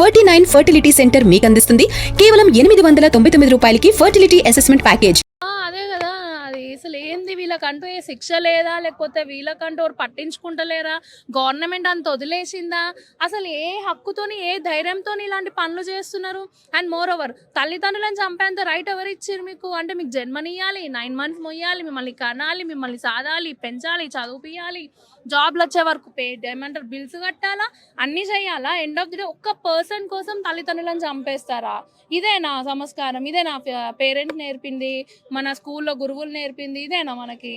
49 fertility centre మీకు అందిస్తుంది కేవలం 899 రూపాయలకి ఫర్టిలిటీ అసెస్మెంట్ ప్యాకేజ్. అదే కదా. అది అసలు ఏంది, వీళ్ళకంటూ ఏ శిక్ష లేదా, లేకపోతే వీళ్ళకంటూ ఎవరు పట్టించుకుంటలేరా, గవర్నమెంట్ అంత వదిలేసిందా, అసలు ఏ హక్కుతోని ఏ ధైర్యంతోని ఇలాంటి పనులు చేస్తున్నారు? అండ్ మోర్ ఓవర్ తల్లిదండ్రులను చంపేంత రైట్ ఎవరు ఇచ్చారు మీకు? అంటే మీకు జన్మనియాలి, 9 months మొయ్యాలి, మిమ్మల్ని కనాలి, మిమ్మల్ని సాదాలి, పెంచాలి, చదివిపియాలి, జాబ్లు వచ్చే వరకు ఏమంటారు బిల్స్ కట్టాలా, అన్నీ చేయాలా. ఎండ్ ఆఫ్ ది డే ఒక్క పర్సన్ కోసం తల్లిదండ్రులను చంపేస్తారా? ఇదేనా సంస్కారం? ఇదేనా పేరెంట్స్ నేర్పింది, మన స్కూల్లో గురువులు నేర్పింది? ఇదేనా మనకి?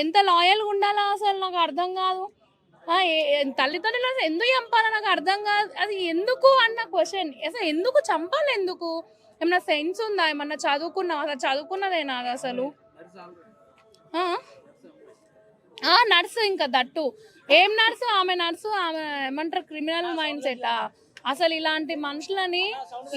ఎంత లాయల్గా ఉండాలా అసలు నాకు అర్థం కాదు. తల్లిదండ్రులను ఎందుకు చంపాలో నాకు అర్థం కాదు. అది ఎందుకు అన్న క్వశ్చన్. అసలు ఎందుకు చంపాలి? ఎందుకు? ఏమన్నా సెన్స్ ఉందా? ఏమన్నా చదువుకున్నావా? అసలు చదువుకున్నదేనా అది అసలు? నర్సు, ఇంకా దట్టు ఏం నర్సు? ఆమె నర్సు, ఆమె ఏమంటారు క్రిమినల్ మైండ్ సెట్. అసలు ఇలాంటి మనుషులని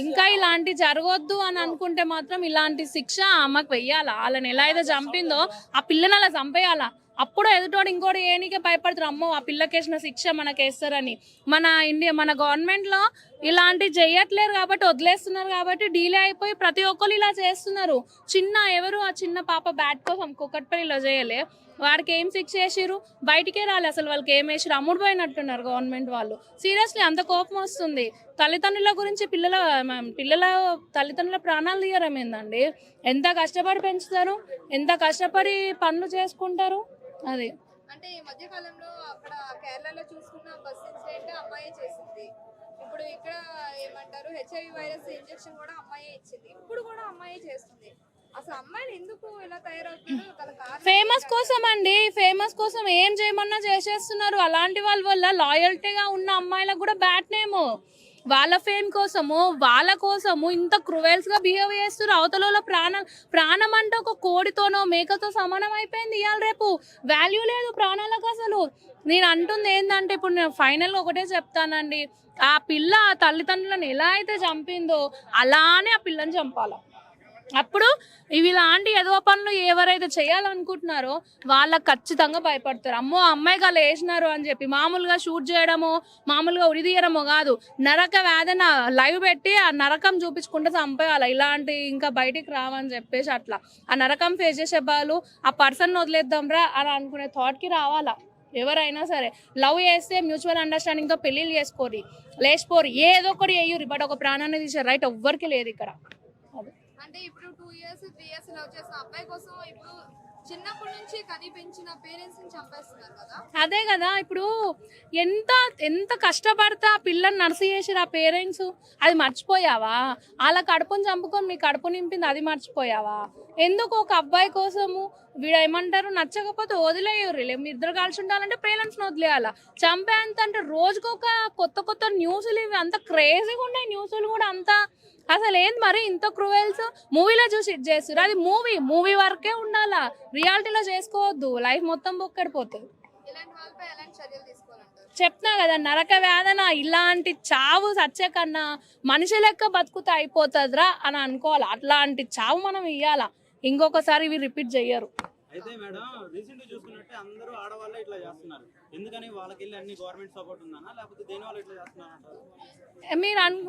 ఇంకా ఇలాంటి జరగొద్దు అని అనుకుంటే మాత్రం ఇలాంటి శిక్ష ఆమెకు వెయ్యాలా. వాళ్ళని ఎలా అయితే చంపిందో ఆ పిల్లని అలా చంపేయాలా. అప్పుడు ఎదుటోడు ఇంకోటి ఏనికే భయపడతారు, అమ్మో ఆ పిల్లకేసిన శిక్ష మనకేస్తారని. మన గవర్నమెంట్లో ఇలాంటి చేయట్లేరు కాబట్టి, వదిలేస్తున్నారు కాబట్టి డీలే అయిపోయి ప్రతి ఒక్కరు ఇలా చేస్తున్నారు. ఆ చిన్న పాప బ్యాట్ కోసం కుక్కట్పల్లిలో చేయలే, వాడికి ఏం శిక్ష చేసిరు? బయటికే రాలే అసలు. వాళ్ళకి ఏం వేసిరు? అమ్ముడు పోయినట్టున్నారు గవర్నమెంట్ వాళ్ళు. సీరియస్లీ అంత కోపం వస్తుంది. తల్లిదండ్రుల గురించి పిల్లల తల్లిదండ్రుల ప్రాణాలు తీయడం ఏందండి? ఎంత కష్టపడి పెంచుతారు, ఎంత కష్టపడి పనులు చేసుకుంటారు. అది అంటే ఈ మధ్య కాలంలో అక్కడ కేరళలో చూసుకున్న బస్ ఇన్సిడెంట్ అమ్మాయి చేసింది. ఇప్పుడు ఇక్కడ ఏమంటారు హెచ్ఐవి వైరస్ ఇంజెక్షన్ కూడా అమ్మాయి ఇచ్చింది. ఇప్పుడు కూడా అమ్మాయి చేస్తుంది. అసలు అమ్మాయిలు ఎందుకు ఇలా తయారవుతున్నారు? ఫేమస్ కోసం అండి. ఫేమస్ కోసం ఏం చేయమన్నా చేసేస్తున్నారు. అలాంటి వాళ్ళ వల్ల లాయల్టీగా ఉన్న అమ్మాయిలకు కూడా బ్యాడ్ నేమ్. వాళ్ళ ఫేమ్ కోసము, వాళ్ళ కోసము ఇంత క్రూయల్స్ గా బిహేవ్ చేస్తారు. అవతల ప్రాణం అంటే ఒక కోడితోనో మేకతో సమానం అయిపోయింది. ఇవాళ రేపు వాల్యూ లేదు ప్రాణాలకు అసలు. నేను అంటుంది ఏంటంటే, ఇప్పుడు నేను ఫైనల్గా ఒకటే చెప్తానండి, ఆ పిల్ల ఆ తల్లిదండ్రులను ఎలా అయితే చంపిందో అలానే ఆ పిల్లని చంపాల. అప్పుడు ఇలాంటి ఎదవ పనులు ఎవరైతే చేయాలనుకుంటున్నారో వాళ్ళకి ఖచ్చితంగా భయపడతారు. అమ్మో అమ్మాయికి అలా వేసినారు అని చెప్పి మామూలుగా షూట్ చేయడమో, మామూలుగా ఉరిదీయడమో కాదు, నరక వేదన లైవ్ పెట్టి ఆ నరకం చూపించుకుంటే చంపేయాలి. ఇలాంటి ఇంకా బయటికి రావని చెప్పేసి అట్లా ఆ నరకం ఫేస్ చేసే వాళ్ళు ఆ పర్సన్ వదిలేద్దాం రా అని అనుకునే థాట్కి రావాలా. ఎవరైనా సరే లవ్ చేస్తే మ్యూచువల్ అండర్స్టాండింగ్తో పెళ్ళిళ్ళు చేసుకోరి, లేచిపోరు, ఏదో ఒకటి వేయురి, బట్ ఒక ప్రాణాన్ని తీసే రైట్ ఎవ్వరికి లేదు ఇక్కడ. అంటే ఇప్పుడు 2 years 3 years లవ్ చేసిన అబ్బాయి కోసం ఇప్పుడు చిన్నప్పటి నుంచి కని పెంచిన పేరెంట్స్ ని చంపేస్తున్నారు కదా. అదే కదా. ఇప్పుడు ఎంత కష్టపడతా పిల్లని నర్సు చేసిరు ఆ పేరెంట్స్. అది మర్చిపోయావా? వాళ్ళ కడుపుని చంపుకొని మీ కడుపు నింపింది అది మర్చిపోయావా? ఎందుకు ఒక అబ్బాయి కోసము వీడు ఏమంటారు నచ్చకపోతే వదిలేయరు. మీ ఇద్దరు కలిసి ఉండాలంటే పేరెంట్స్ని వదిలేయాలా. చంపేంత అంటే రోజుకొక కొత్త న్యూస్లు, ఇవి అంత క్రేజీగా ఉన్నాయి న్యూస్లు కూడా అంతా. అసలు ఏంది మరి ఇంత క్రూయల్స్? మూవీలో చూసి ఇది చేస్తారు. అది మూవీ వరకే ఉండాలా, రియాలిటీలో చేసుకోవద్దు. లైఫ్ మొత్తం బొక్కడిపోతుంది. చెప్తున్నా కదా, నరక వేదన. ఇలాంటి చావు సచ్చే కన్నా మనిషి లెక్క బతుకుతే అయిపోతుందిరా అని అనుకోవాలి. అట్లాంటి చావు మనం ఇవ్వాలా. ఇంకొకసారి ఇవి రిపీట్ చెయ్యరు. అయితే మేడం రీసెంట్ చూసుకున్నట్టే అందరూ ఆడవాళ్ళే ఇట్లా చేస్తున్నారు. ఎందుకని వాళ్ళకి వెళ్ళి అన్ని గవర్నమెంట్ సపోర్ట్ ఉందన్నా, లేకపోతే దేని వాళ్ళు ఇట్లా చేస్తున్నారు?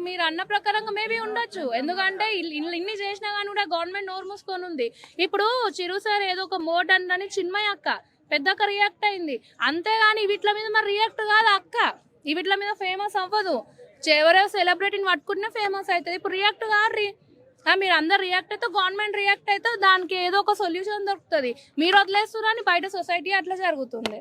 మీరు అన్న ప్రకారంగా మేబీ ఉండొచ్చు. ఎందుకంటే ఇన్ని చేసినా కానీ కూడా గవర్నమెంట్ నోరు మూసుకొని ఉంది. ఇప్పుడు చిరు సార్ ఏదో ఒక మోడర్న్ అని చిన్మయ అక్క పెద్దక్క రియాక్ట్ అయింది, అంతేగాని వీటిల మీద మరి రియాక్ట్ కాదు అక్క. వీటిల మీద ఫేమస్ అవ్వదు. ఎవరెవరు సెలబ్రిటీని పట్టుకుంటే ఫేమస్ అవుతుంది. ఇప్పుడు రియాక్ట్ కాదు. మీరు అందరు రియాక్ట్ అయితే గవర్నమెంట్ రియాక్ట్ అయితే దానికి ఏదో ఒక సొల్యూషన్ దొరుకుతుంది. మీరు వదిలేస్తున్నారని బయట సొసైటీ అట్లా జరుగుతుంది.